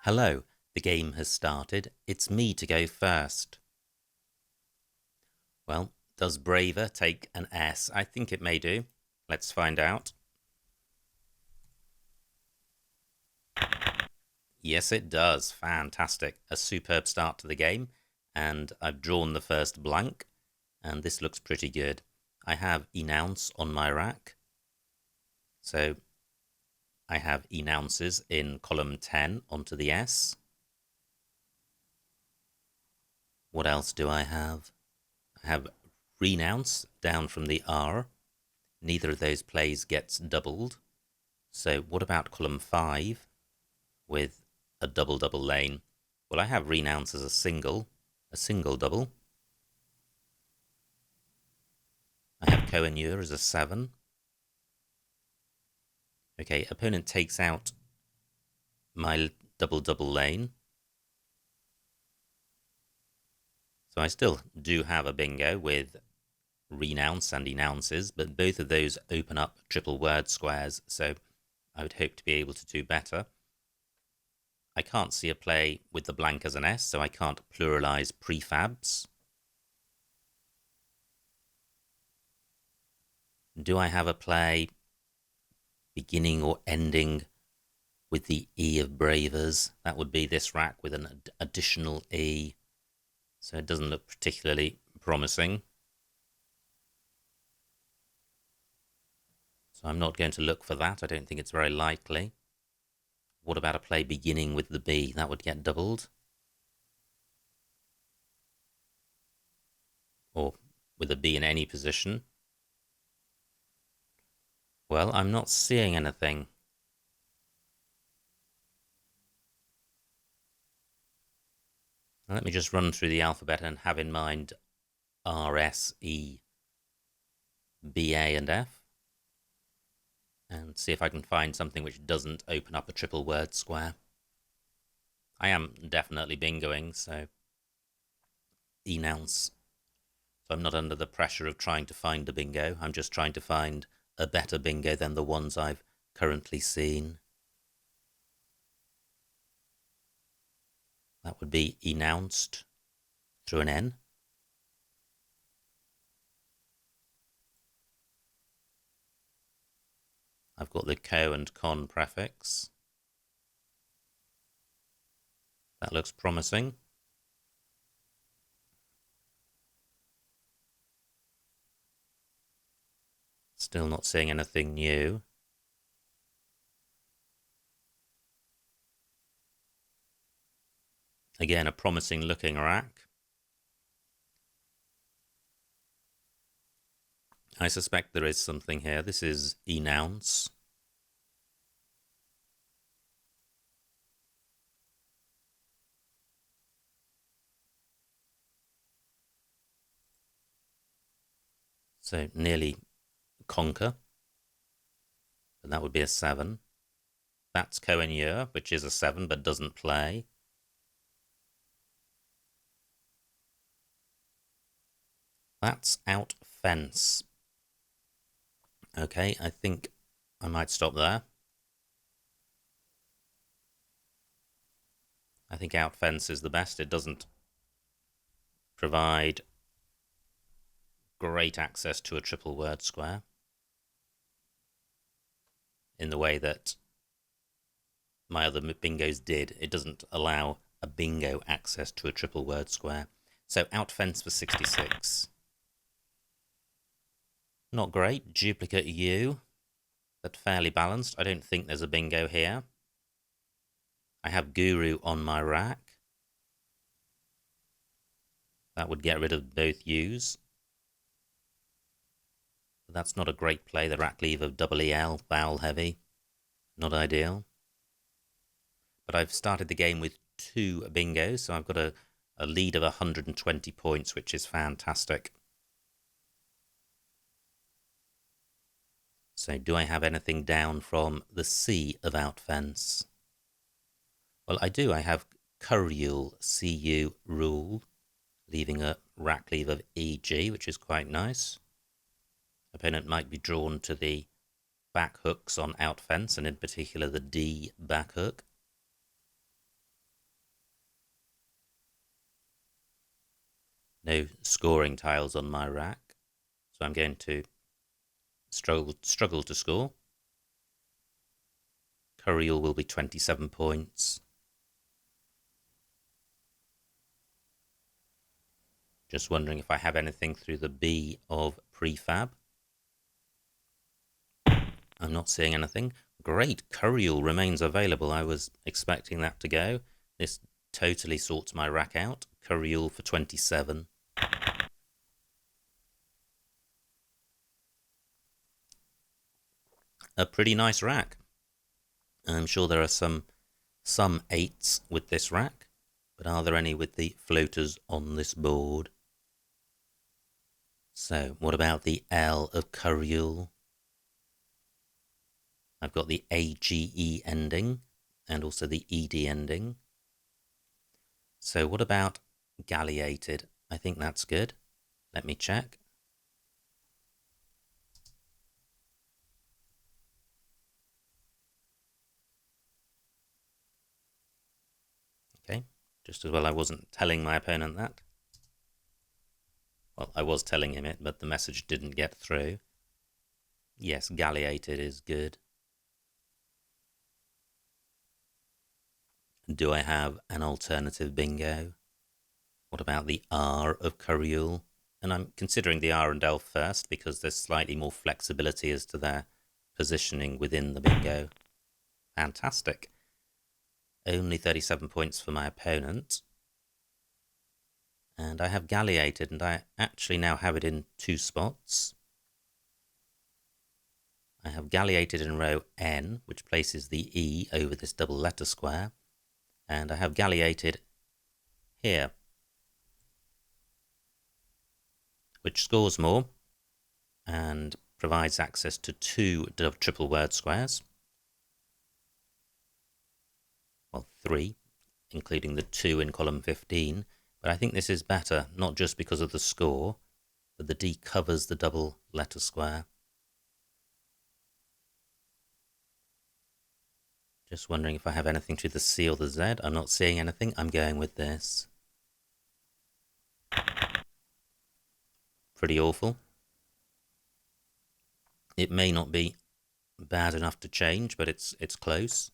Hello, the game has started. It's me to go first. Well, does Braver take an S? I think it may do. Let's find out. Yes, it does. Fantastic. A superb start to the game. And I've drawn the first blank. And this looks pretty good. I have enounce on my rack. So I have enounces in column 10 onto the S. What else do I have? I have renounce down from the R. Neither of those plays gets doubled. So what about column 5 with a double lane? Well, I have renounce as a single double. I have co-annoyer as a 7. Okay, opponent takes out my double lane. So I still do have a bingo with renounce and enounces, but both of those open up triple word squares, so I would hope to be able to do better. I can't see a play with the blank as an S, so I can't pluralize prefabs. Do I have a play beginning or ending with the E of Bravers? That would be this rack with an additional E, so it doesn't look particularly promising. So I'm not going to look for that. I don't think it's very likely. What about a play beginning with the B? That would get doubled. Or with a B in any position. Well, I'm not seeing anything. Now, let me just run through the alphabet and have in mind R, S, E, B, A, and F. And see if I can find something which doesn't open up a triple word square. I am definitely bingoing, so enounce. So I'm not under the pressure of trying to find a bingo. I'm just trying to find a better bingo than the ones I've currently seen. That would be enounced through an N. I've got the co and con prefix. That looks promising. Still not seeing anything new. Again, a promising looking rack. I suspect there is something here. This is enounce. So nearly conquer. But that would be a 7. That's co-annoyer, which is a 7 but doesn't play. That's out fence. Okay, I think I might stop there. I think out fence is the best. It doesn't provide great access to a triple word square in the way that my other bingos did. It doesn't allow a bingo access to a triple word square. So out fence for 66. Not great. Duplicate U, but fairly balanced. I don't think there's a bingo here. I have Guru on my rack. That would get rid of both U's. But that's not a great play. The rack leave of double EL, vowel heavy. Not ideal. But I've started the game with 2 bingos, so I've got a lead of 120 points, which is fantastic. So do I have anything down from the C of out fence? Well, I do. I have curule, CU rule, leaving a rack leave of EG, which is quite nice. Opponent might be drawn to the back hooks on out fence, and in particular the D back hook. no scoring tiles on my rack, so I'm going to struggle to score. Curiel will be 27 points. Just wondering if I have anything through the B of prefab. I'm not seeing anything. Great, Curiel remains available. I was expecting that to go. This totally sorts my rack out. Curiel for 27. A pretty nice rack. I'm sure there are some 8s with this rack, but are there any with the floaters on this board? So, what about the L of Curiel? I've got the AGE ending and also the ED ending. So what about galleated? I think that's good. Let me check. Okay, just as well I wasn't telling my opponent that. Well, I was telling him it, but the message didn't get through. Yes, galleated is good. Do I have an alternative bingo? What about the R of Curiel? And I'm considering the R and L first because there's slightly more flexibility as to their positioning within the bingo. Fantastic. Only 37 points for my opponent. And I have galleated, and I actually now have it in 2 spots. I have galleated in row N, which places the E over this double letter square. And I have galleated here, which scores more and provides access to 2 triple word squares. Well, 3, including the 2 in column 15. But I think this is better, not just because of the score, but the D covers the double letter square. Just wondering if I have anything to the C or the Z. I'm not seeing anything. I'm going with this. Pretty awful. It may not be bad enough to change, but it's close.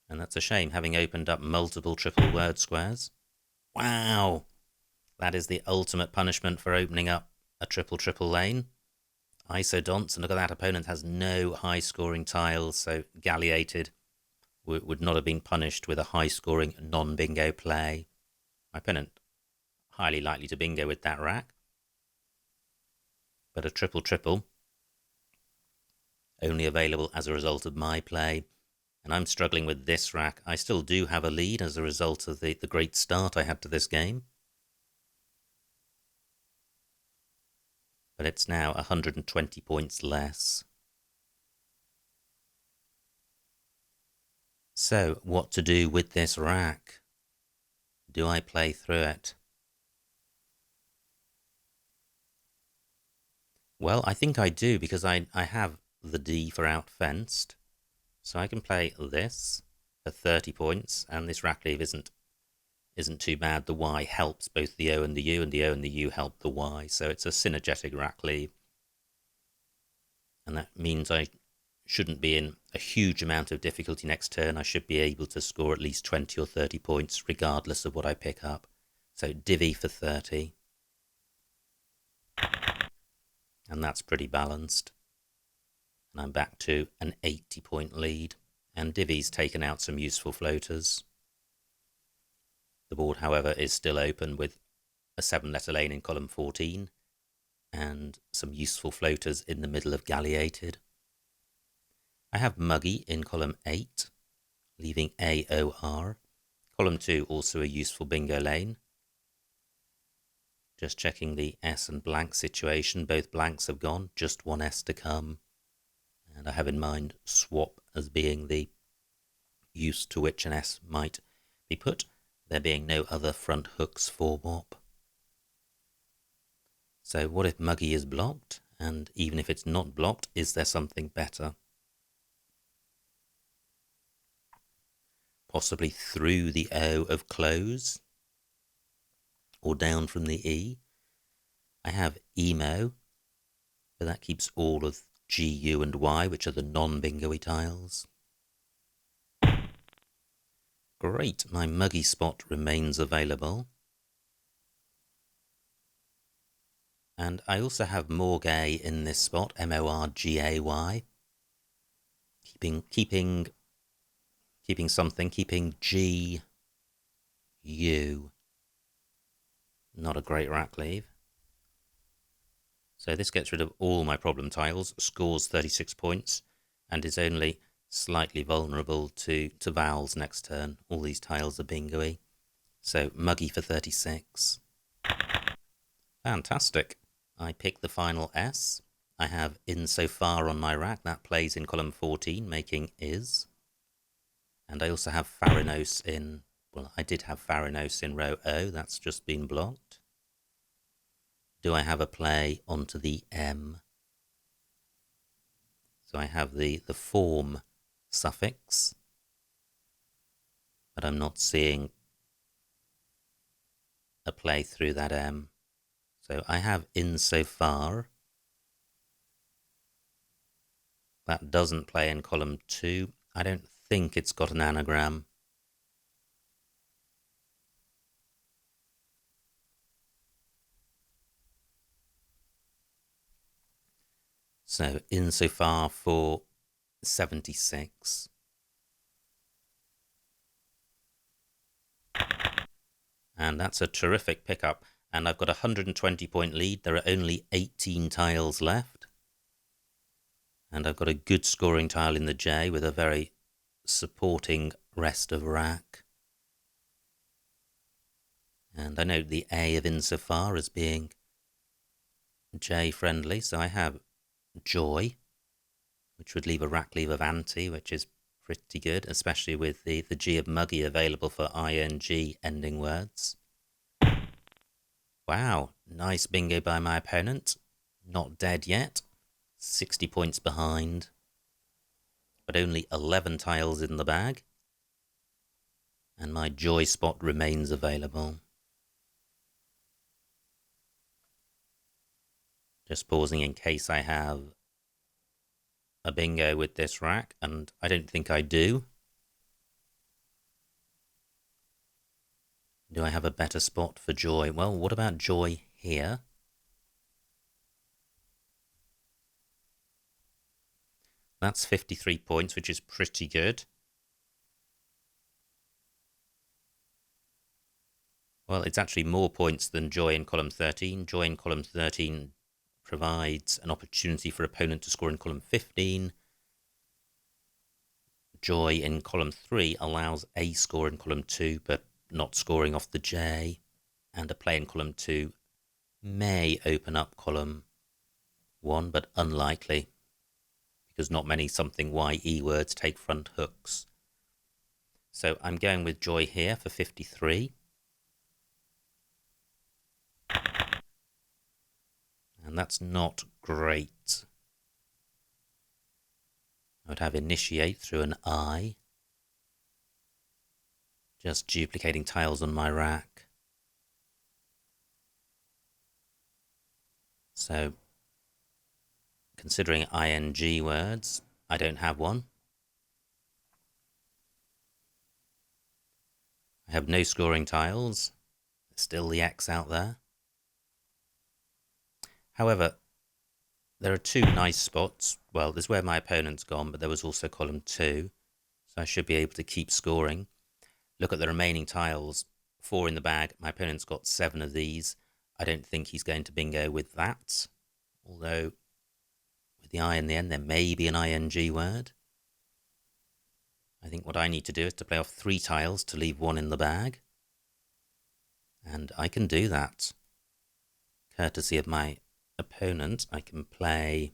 And that's a shame, having opened up multiple triple word squares. Wow! That is the ultimate punishment for opening up a triple lane. Isodonts, and look at that, opponent has no high-scoring tiles, so galleated would not have been punished with a high-scoring non-bingo play. My opponent highly likely to bingo with that rack. But a triple only available as a result of my play. And I'm struggling with this rack. I still do have a lead as a result of the great start I had to this game. But it's now 120 points less. So, what to do with this rack? Do I play through it? Well, I think I do, because I have the D for outfenced. So I can play this for 30 points, and this rack leave isn't too bad. The Y helps both the O and the U, and the O and the U help the Y, so it's a synergetic rack leave. And that means I shouldn't be in a huge amount of difficulty next turn. I should be able to score at least 20 or 30 points, regardless of what I pick up. So divvy for 30. And that's pretty balanced. And I'm back to an 80-point lead. And divvy's taken out some useful floaters. The board, however, is still open with a 7-letter lane in column 14 and some useful floaters in the middle of galleated. I have muggy in column 8, leaving AOR. Column 2, also a useful bingo lane. Just checking the S and blank situation. Both blanks have gone, just one S to come. And I have in mind swap as being the use to which an S might be put, there being no other front hooks for WOP. So what if muggy is blocked? And even if it's not blocked, is there something better? Possibly through the O of close. or down from the E. I have emo, but that keeps all of G, U, and Y, which are the non-bingo-y tiles. Great, my muggy spot remains available. And I also have morgay in this spot, M-O-R-G-A-Y. Keeping something, keeping G, U. Not a great rack leave. So this gets rid of all my problem tiles, scores 36 points, and is only slightly vulnerable to vowels next turn. All these tiles are bingo-y. So muggy for 36. Fantastic. I pick the final S. I have insofar on my rack. That plays in column 14, making is. And I also have Pharanos in, well, I did have Pharanos in row O. That's just been blocked. Do I have a play onto the M? So I have the form suffix, but I'm not seeing a play through that M. So I have insofar. That doesn't play in column 2. I don't think it's got an anagram. So insofar for 76. And that's a terrific pickup. And I've got a 120-point lead. There are only 18 tiles left. And I've got a good scoring tile in the J with a very supporting rest of rack. And I note the A of insofar as being J friendly. So I have joy, which would leave a rack leave of anti, which is pretty good, especially with the G of muggy available for ing ending words. Wow, nice bingo by my opponent. Not dead yet. 60 points behind. But only 11 tiles in the bag. And my joy spot remains available. Just pausing in case I have a bingo with this rack, and I don't think I do. Do I have a better spot for joy? Well, what about joy here? That's 53 points, which is pretty good. Well, it's actually more points than joy in column 13. Joy in column 13 provides an opportunity for opponent to score in column 15. Joy in column 3 allows a score in column 2, but not scoring off the J. And a play in column 2 may open up column 1, but unlikely, because not many something YE words take front hooks. So I'm going with joy here for 53. And that's not great. I would have initiate through an I. Just duplicating tiles on my rack. So, considering ing words, I don't have one. I have no scoring tiles. There's still the X out there. However, there are two nice spots. Well, there's where my opponent's gone, but there was also column 2. So I should be able to keep scoring. Look at the remaining tiles. 4 in the bag. My opponent's got 7 of these. I don't think he's going to bingo with that. Although, with the I in the end, there may be an ing word. I think what I need to do is to play off 3 tiles to leave 1 in the bag. And I can do that. Courtesy of my opponent, I can play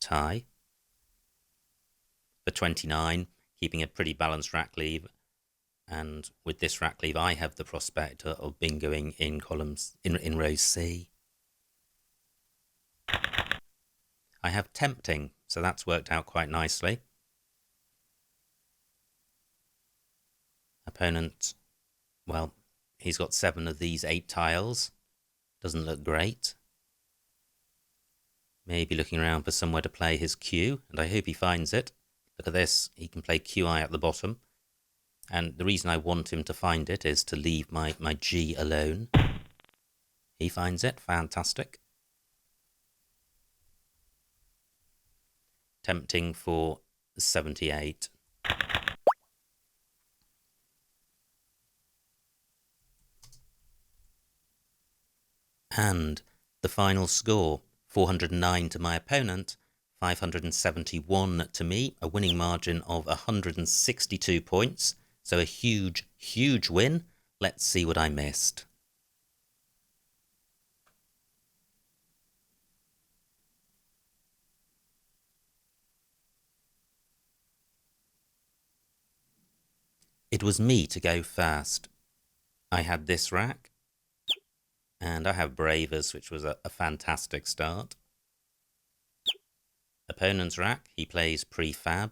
tie for 29, keeping a pretty balanced rack leave. And with this rack leave, I have the prospect of bingoing in columns in row C. I have tempting, so that's worked out quite nicely. Opponent, well, he's got 7 of these 8 tiles. Doesn't look great. Maybe looking around for somewhere to play his Q, and I hope he finds it. Look at this, he can play QI at the bottom. And the reason I want him to find it is to leave my G alone. He finds it, fantastic. Tempting for 78. And the final score, 409 to my opponent, 571 to me, a winning margin of 162 points. So a huge, huge win. Let's see what I missed. It was me to go first. I had this rack, and I have Bravers, which was a fantastic start. Opponent's rack, he plays prefab.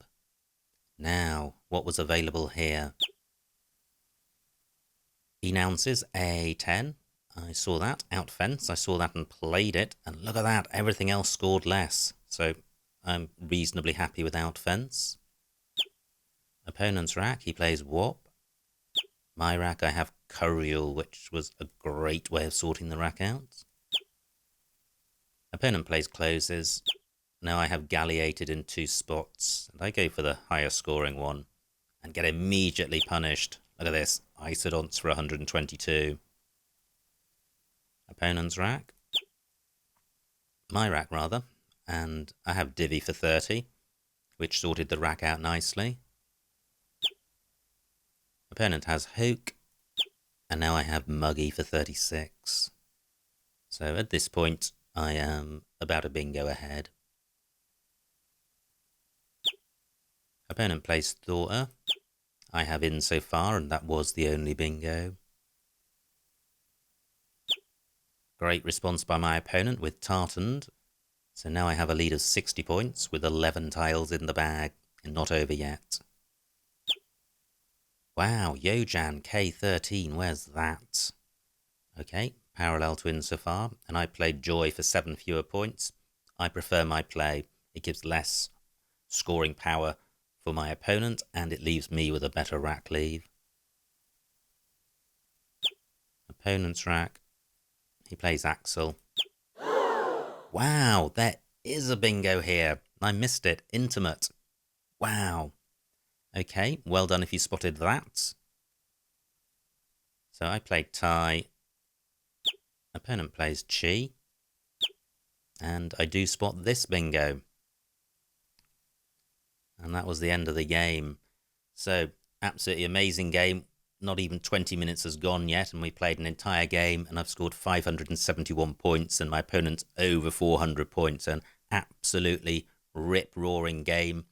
Now, what was available here? He announces A10. I saw that. Out fence, I saw that and played it. And look at that, everything else scored less. So I'm reasonably happy with out fence. Opponent's rack, he plays Wop. My rack, I have Curial, which was a great way of sorting the rack out. Opponent plays closes. Now I have galleated in 2 spots, and I go for the higher scoring one and get immediately punished. Look at this, Isodonts for 122. Opponent's rack. My rack, rather. And I have Divvy for 30, which sorted the rack out nicely. Opponent has Hoke, and now I have Muggy for 36. So at this point, I am about a bingo ahead. Opponent plays Thorter. I have in so far, and that was the only bingo. Great response by my opponent with Tartaned. So now I have a lead of 60 points with 11 tiles in the bag, and not over yet. Wow, Yojan K13, where's that? Okay, parallel to in so far, and I played Joy for 7 fewer points. I prefer my play. It gives less scoring power for my opponent, and it leaves me with a better rack leave. Opponent's rack. He plays Axel. Wow, there is a bingo here. I missed it. Intimate. Wow. Okay, well done if you spotted that. So I played Tie. Opponent plays Chi. And I do spot this bingo. And that was the end of the game. So, absolutely amazing game. Not even 20 minutes has gone yet, and we played an entire game, and I've scored 571 points, and my opponent's over 400 points. An absolutely rip-roaring game.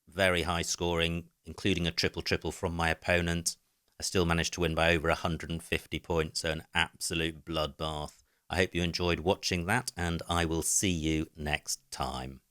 Very high scoring, including a triple-triple from my opponent. I still managed to win by over 150 points, so an absolute bloodbath. I hope you enjoyed watching that, and I will see you next time.